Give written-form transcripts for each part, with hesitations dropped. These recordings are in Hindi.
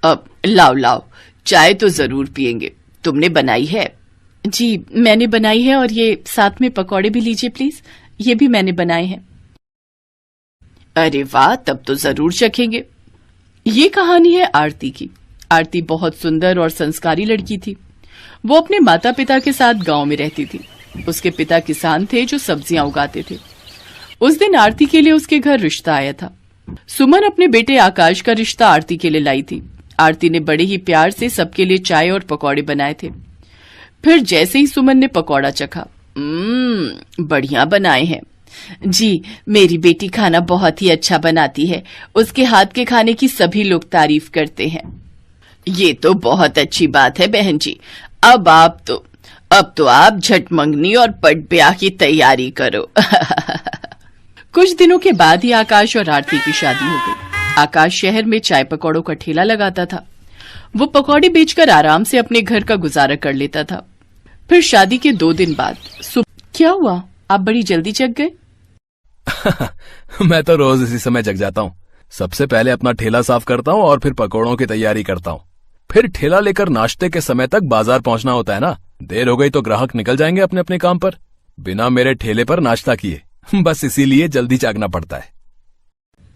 अब लाओ लाओ, चाय तो जरूर पियेंगे। तुमने बनाई है? जी मैंने बनाई है, और ये साथ में पकौड़े भी लीजिए प्लीज, ये भी मैंने बनाए हैं। अरे वाह, तब तो जरूर चखेंगे। ये कहानी है आरती की। आरती बहुत सुंदर और संस्कारी लड़की थी। वो अपने माता पिता के साथ गांव में रहती थी। उसके पिता किसान थे जो सब्जियां उगाते थे। उस दिन आरती के लिए उसके घर रिश्ता आया था। सुमन अपने बेटे आकाश का रिश्ता आरती के लिए लाई थी। आरती ने बड़े ही प्यार से सबके लिए चाय और पकौड़े बनाए थे। फिर जैसे ही सुमन ने पकौड़ा चखा, बढ़िया बनाए हैं। जी, मेरी बेटी खाना बहुत ही अच्छा बनाती है। उसके हाथ के खाने की सभी लोग तारीफ करते हैं। ये तो बहुत अच्छी बात है बहन जी। अब तो आप झट मंगनी और पट ब्याह की तैयारी करो। कुछ दिनों के बाद ही आकाश और आरती की शादी हो गई। आकाश शहर में चाय पकौड़ों का ठेला लगाता था। वो पकौड़े बेचकर आराम से अपने घर का गुजारा कर लेता था। फिर शादी के 2 दिन बाद क्या हुआ, आप बड़ी जल्दी जग गए? मैं तो रोज इसी समय जग जाता हूँ। सबसे पहले अपना ठेला साफ करता हूँ और फिर पकौड़ों की तैयारी करता हूँ। फिर ठेला लेकर नाश्ते के समय तक बाजार पहुंचना होता है ना। देर हो गई तो ग्राहक निकल जाएंगे अपने अपने काम पर, बिना मेरे ठेले पर नाश्ता किए। बस इसीलिए जल्दी जागना पड़ता है।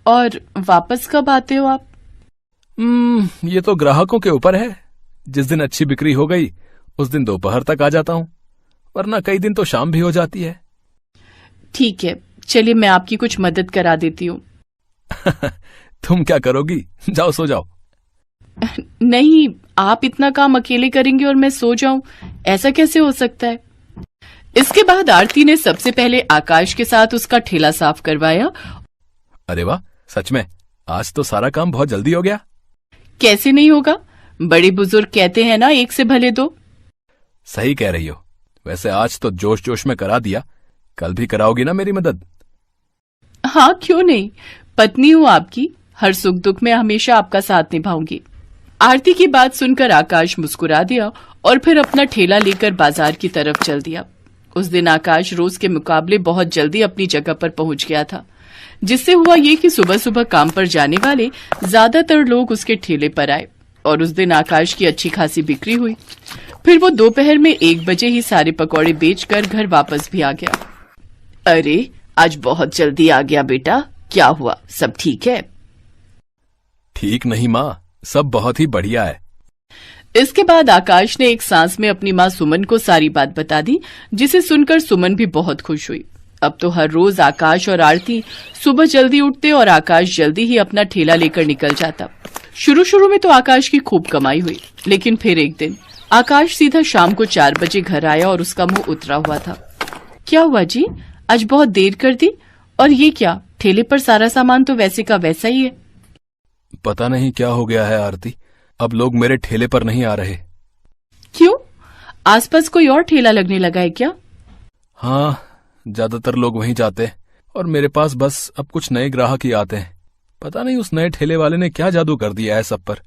और वापस कब आते हो आप? ये तो ग्राहकों के ऊपर है। जिस दिन अच्छी बिक्री हो गई उस दिन दोपहर तक आ जाता हूँ, वरना कई दिन तो शाम भी हो जाती है। ठीक है, चलिए मैं आपकी कुछ मदद करा देती हूँ। तुम क्या करोगी? जाओ सो जाओ। नहीं, आप इतना काम अकेले करेंगे और मैं सो जाऊं, ऐसा कैसे हो सकता है? इसके बाद आरती ने सबसे पहले आकाश के साथ उसका ठेला साफ करवाया। अरे वाह, सच में आज तो सारा काम बहुत जल्दी हो गया। कैसे नहीं होगा, बड़े बुजुर्ग कहते हैं ना, एक से भले दो। सही कह रही हो। वैसे आज तो जोश जोश में करा दिया, कल भी कराओगी ना मेरी मदद? हाँ क्यों नहीं, पत्नी हूँ आपकी, हर सुख दुख में हमेशा आपका साथ निभाऊंगी। आरती की बात सुनकर आकाश मुस्कुरा दिया और फिर अपना ठेला लेकर बाजार की तरफ चल दिया। उस दिन आकाश रोज के मुकाबले बहुत जल्दी अपनी जगह पर पहुंच गया था, जिससे हुआ ये कि सुबह सुबह काम पर जाने वाले ज्यादातर लोग उसके ठेले पर आए और उस दिन आकाश की अच्छी खासी बिक्री हुई। फिर वो दोपहर में 1 बजे ही सारे पकौड़े बेचकर घर वापस भी आ गया। अरे, आज बहुत जल्दी आ गया बेटा, क्या हुआ, सब ठीक है? ठीक नहीं माँ, सब बहुत ही बढ़िया है। इसके बाद आकाश ने एक सांस में अपनी माँ सुमन को सारी बात बता दी, जिसे सुनकर सुमन भी बहुत खुश हुई। अब तो हर रोज आकाश और आरती सुबह जल्दी उठते और आकाश जल्दी ही अपना ठेला लेकर निकल जाता। शुरू में तो आकाश की खूब कमाई हुई, लेकिन फिर एक दिन आकाश सीधा शाम को 4 बजे घर आया और उसका मुंह उतरा हुआ था। क्या हुआ जी, आज बहुत देर कर दी? और ये क्या, ठेले पर सारा सामान तो वैसे का वैसा ही है। पता नहीं क्या हो गया है आरती, अब लोग मेरे ठेले पर नहीं आ रहे। क्यों, आसपास कोई और ठेला लगने लगा है क्या? हाँ, ज्यादातर लोग वहीं जाते हैं और मेरे पास बस अब कुछ नए ग्राहक ही आते हैं। पता नहीं उस नए ठेले वाले ने क्या जादू कर दिया है सब पर।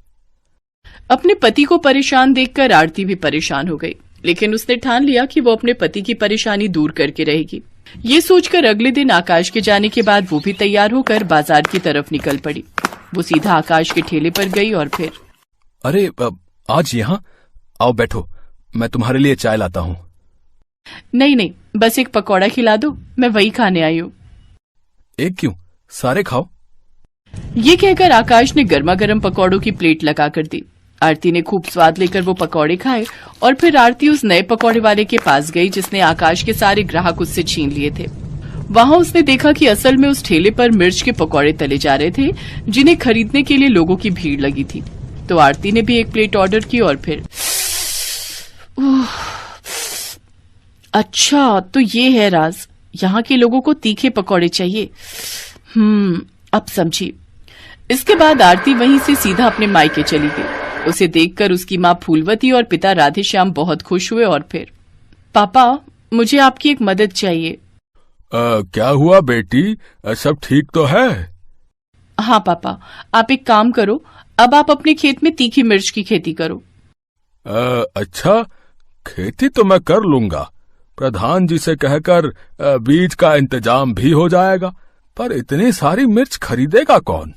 अपने पति को परेशान देखकर आरती भी परेशान हो गई, लेकिन उसने ठान लिया कि वो अपने पति की परेशानी दूर करके रहेगी। ये सोचकर अगले दिन आकाश के जाने के बाद वो भी तैयार होकर बाजार की तरफ निकल पड़ी। वो सीधा आकाश के ठेले पर गई और फिर, अरे आज यहाँ आओ, बैठो, मैं तुम्हारे लिए चाय लाता हूँ। नहीं, बस एक पकौड़ा खिला दो, मैं वही खाने आई हूँ। एक क्यों, सारे खाओ। ये कहकर आकाश ने गर्मा गर्म पकौड़ों की प्लेट लगा कर दी। आरती ने खूब स्वाद लेकर वो पकौड़े खाए और फिर आरती उस नए पकौड़े वाले के पास गई जिसने आकाश के सारे ग्राहक उससे छीन लिए थे। वहां उसने देखा कि असल में उस ठेले पर मिर्च के पकौड़े तले जा रहे थे, जिन्हें खरीदने के लिए लोगों की भीड़ लगी थी। तो आरती ने भी एक प्लेट ऑर्डर की और फिर, अच्छा तो ये है राज, यहाँ के लोगों को तीखे पकौड़े चाहिए। अब समझी। इसके बाद आरती वहीं से सीधा अपने मायके चली गई। उसे देखकर उसकी माँ फूलवती और पिता राधेश्याम बहुत खुश हुए और फिर, पापा मुझे आपकी एक मदद चाहिए। क्या हुआ बेटी, सब ठीक तो है? हाँ पापा, आप एक काम करो, अब आप अपने खेत में तीखी मिर्च की खेती करो। अच्छा, खेती तो मैं कर लूंगा। प्रधान जी से कहकर बीज का इंतजाम भी हो जाएगा, पर इतनी सारी मिर्च खरीदेगा कौन?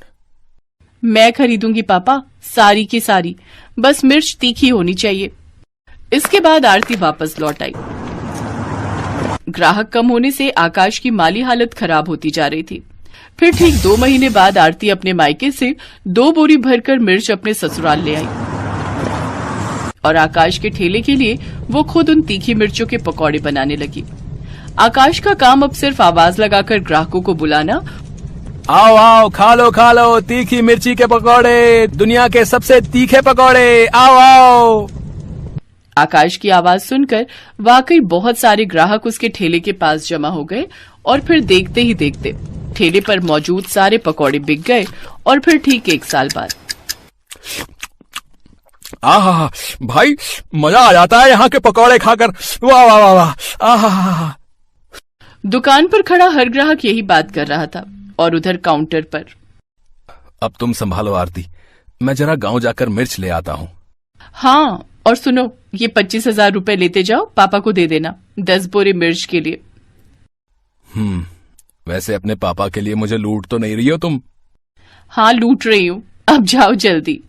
मैं खरीदूंगी पापा, सारी की सारी, बस मिर्च तीखी होनी चाहिए। इसके बाद आरती वापस लौट आई। ग्राहक कम होने से आकाश की माली हालत खराब होती जा रही थी। फिर ठीक 2 महीने बाद आरती अपने मायके से 2 बोरी भरकर मिर्च अपने ससुराल ले आई और आकाश के ठेले के लिए वो खुद उन तीखी मिर्चों के पकौड़े बनाने लगी। आकाश का काम अब सिर्फ आवाज लगाकर ग्राहकों को बुलाना, आओ आओ खा लो तीखी मिर्ची के पकौड़े, दुनिया के सबसे तीखे पकौड़े, आओ आओ। आकाश की आवाज सुनकर वाकई बहुत सारे ग्राहक उसके ठेले के पास जमा हो गए और फिर देखते ही देखते ठेले पर मौजूद सारे पकौड़े बिक गए। और फिर ठीक 1 साल बाद आहा भाई, मजा आ जाता है यहाँ के पकौड़े खाकर, वाह वाह वाह वाह, आहा। दुकान पर खड़ा हर ग्राहक यही बात कर रहा था और उधर काउंटर पर, अब तुम संभालो आरती, मैं जरा गांव जाकर मिर्च ले आता हूँ। हाँ, और सुनो, ये 25,000 रुपए लेते जाओ, पापा को दे देना 10 बोरे मिर्च के लिए। वैसे अपने पापा के लिए मुझे लूट तो नहीं रही हो तुम? हाँ, लूट रही हूँ, अब जाओ जल्दी।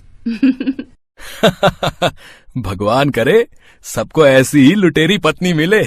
भगवान करे सबको ऐसी ही लुटेरी पत्नी मिले।